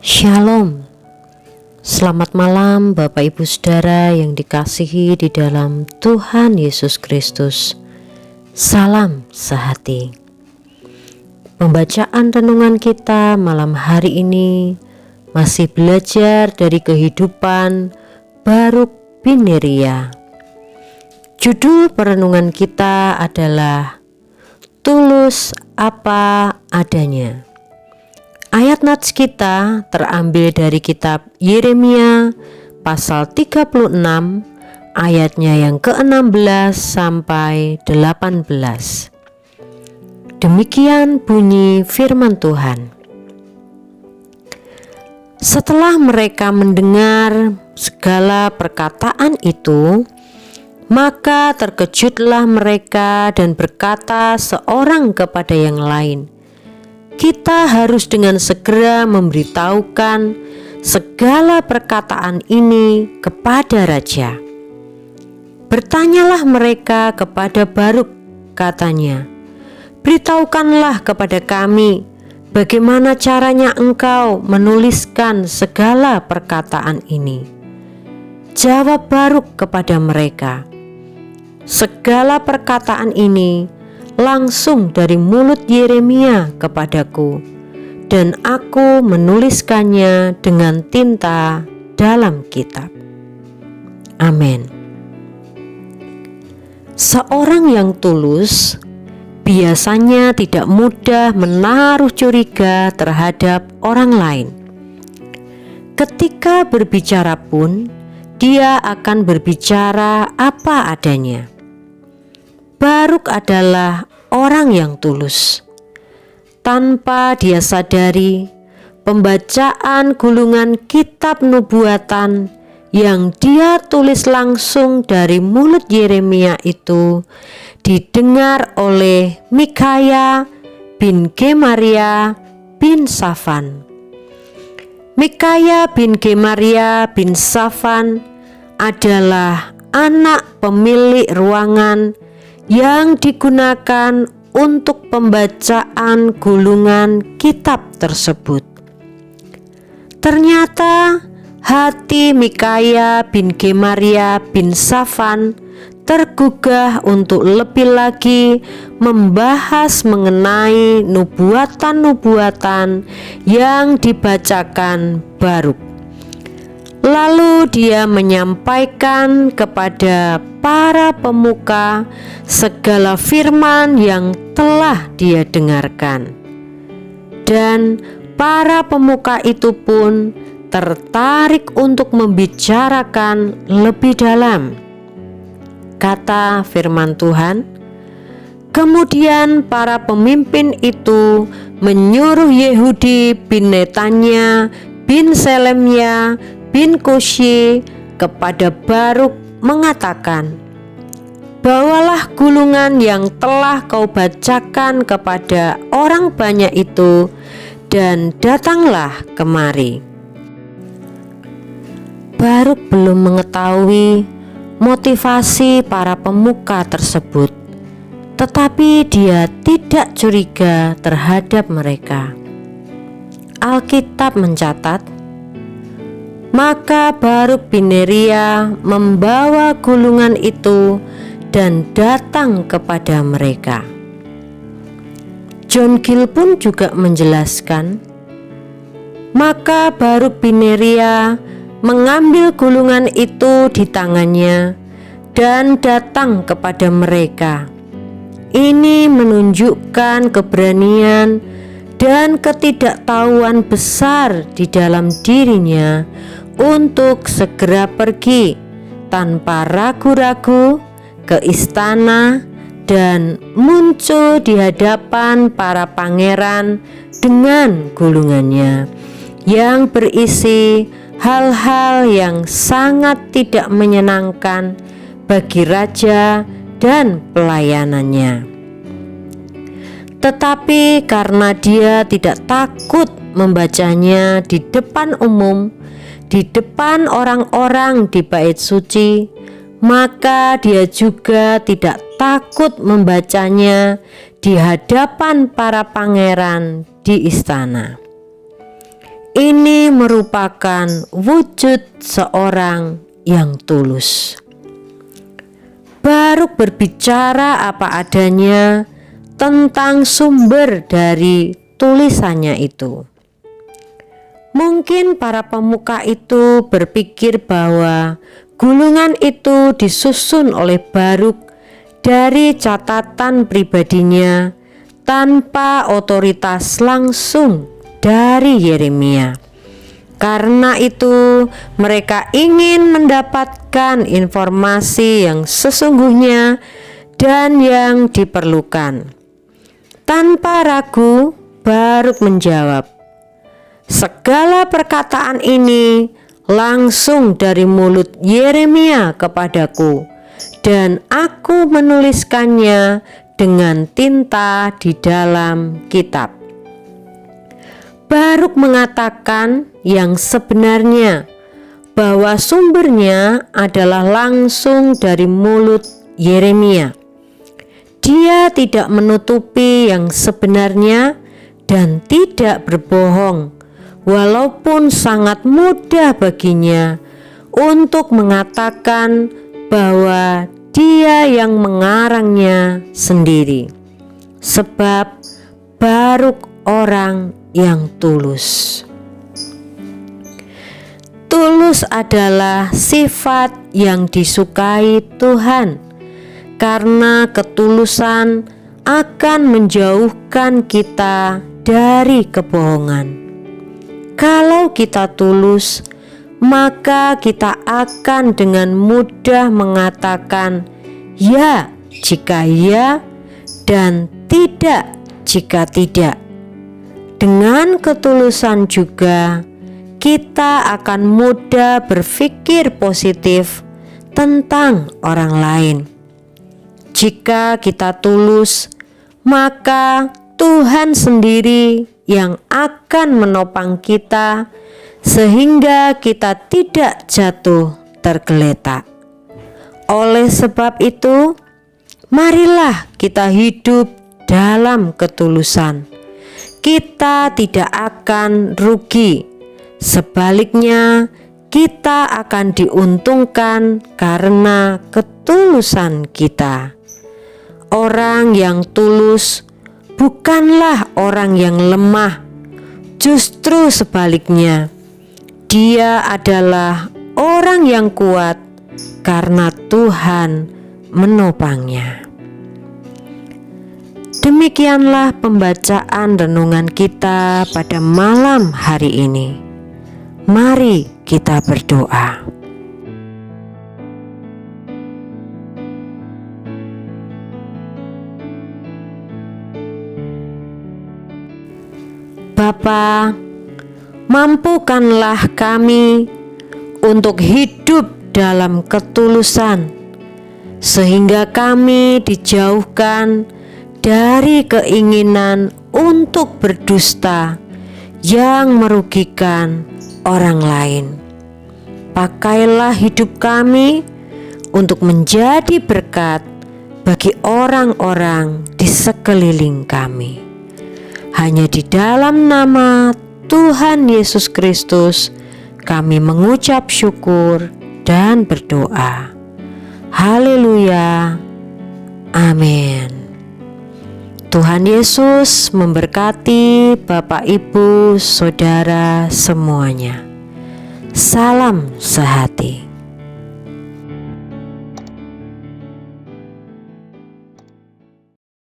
Shalom. Selamat malam Bapak Ibu Saudara yang dikasihi di dalam Tuhan Yesus Kristus. Salam sehati. Pembacaan renungan kita malam hari ini masih belajar dari kehidupan Baruk bin Neria. Judul perenungan kita adalah Tulus apa adanya. Ayat nats kita terambil dari kitab Yeremia pasal 36 ayatnya yang ke-16 sampai 18. Demikian bunyi firman Tuhan. Setelah mereka mendengar segala perkataan itu, maka terkejutlah mereka dan berkata seorang kepada yang lain, "Kita harus dengan segera memberitahukan segala perkataan ini kepada raja." Bertanyalah mereka kepada Baruk, katanya, "Beritahukanlah kepada kami, bagaimana caranya engkau menuliskan segala perkataan ini?" Jawab Baruk kepada mereka, "Segala perkataan ini langsung dari mulut Yeremia kepadaku, dan aku menuliskannya dengan tinta dalam kitab." Amin. Seorang yang tulus biasanya tidak mudah menaruh curiga terhadap orang lain. Ketika berbicara pun, dia akan berbicara apa adanya. Baruk adalah orang yang tulus. Tanpa dia sadari, pembacaan gulungan kitab nubuatan yang dia tulis langsung dari mulut Yeremia itu didengar oleh Mikaya bin Gemaria bin Safan. Mikaya bin Gemaria bin Safan adalah anak pemilik ruangan yang digunakan untuk pembacaan gulungan kitab tersebut. Ternyata hati Mikaya bin Gemaria bin Safan tergugah untuk lebih lagi membahas mengenai nubuatan-nubuatan yang dibacakan Baruk. Lalu dia menyampaikan kepada para pemuka segala firman yang telah dia dengarkan. Dan para pemuka itu pun tertarik untuk membicarakan lebih dalam. Kata firman Tuhan, kemudian para pemimpin itu menyuruh Yehudi bin Netanya bin Selemya bin Kushi kepada Baruk mengatakan, "Bawalah gulungan yang telah kau bacakan kepada orang banyak itu dan datanglah kemari." Baruk belum mengetahui motivasi para pemuka tersebut, tetapi dia tidak curiga terhadap mereka. Alkitab mencatat, maka Baruk bin Neria membawa gulungan itu dan datang kepada mereka. John Gill pun juga menjelaskan, maka Baruk bin Neria mengambil gulungan itu di tangannya dan datang kepada mereka. Ini menunjukkan keberanian dan ketidaktahuan besar di dalam dirinya untuk segera pergi tanpa ragu-ragu ke istana dan muncul di hadapan para pangeran dengan gulungannya yang berisi hal-hal yang sangat tidak menyenangkan bagi raja dan pelayanannya. Tetapi karena dia tidak takut membacanya di depan umum, di depan orang-orang di bait suci, maka dia juga tidak takut membacanya di hadapan para pangeran di istana. Ini merupakan wujud seorang yang tulus. Baruk berbicara apa adanya tentang sumber dari tulisannya itu. Mungkin para pemuka itu berpikir bahwa gulungan itu disusun oleh Baruk dari catatan pribadinya tanpa otoritas langsung dari Yeremia. Karena itu, mereka ingin mendapatkan informasi yang sesungguhnya dan yang diperlukan. Tanpa ragu, Baruk menjawab, "Segala perkataan ini langsung dari mulut Yeremia kepadaku, dan aku menuliskannya dengan tinta di dalam kitab." Baruk mengatakan yang sebenarnya, bahwa sumbernya adalah langsung dari mulut Yeremia. Dia tidak menutupi yang sebenarnya dan tidak berbohong, walaupun sangat mudah baginya untuk mengatakan bahwa dia yang mengarangnya sendiri. Sebab Baruk orang yang tulus. Tulus adalah sifat yang disukai Tuhan, karena ketulusan akan menjauhkan kita dari kebohongan. Kalau kita tulus, maka kita akan dengan mudah mengatakan ya jika ya dan tidak jika tidak. Dengan ketulusan juga, kita akan mudah berpikir positif tentang orang lain. Jika kita tulus, maka Tuhan sendiri yang akan menopang kita sehingga kita tidak jatuh tergeletak. Oleh sebab itu, marilah kita hidup dalam ketulusan. Kita tidak akan rugi. Sebaliknya, kita akan diuntungkan karena ketulusan kita. Orang yang tulus bukanlah orang yang lemah. Justru sebaliknya, dia adalah orang yang kuat karena Tuhan menopangnya. Demikianlah pembacaan renungan kita pada malam hari ini. Mari kita berdoa. Bapa, mampukanlah kami untuk hidup dalam ketulusan, sehingga kami dijauhkan dari keinginan untuk berdusta yang merugikan orang lain. Pakailah hidup kami untuk menjadi berkat bagi orang-orang di sekeliling kami. Hanya di dalam nama Tuhan Yesus Kristus kami mengucap syukur dan berdoa. Haleluya. Amin. Tuhan Yesus memberkati Bapak, Ibu, Saudara semuanya. Salam sehati.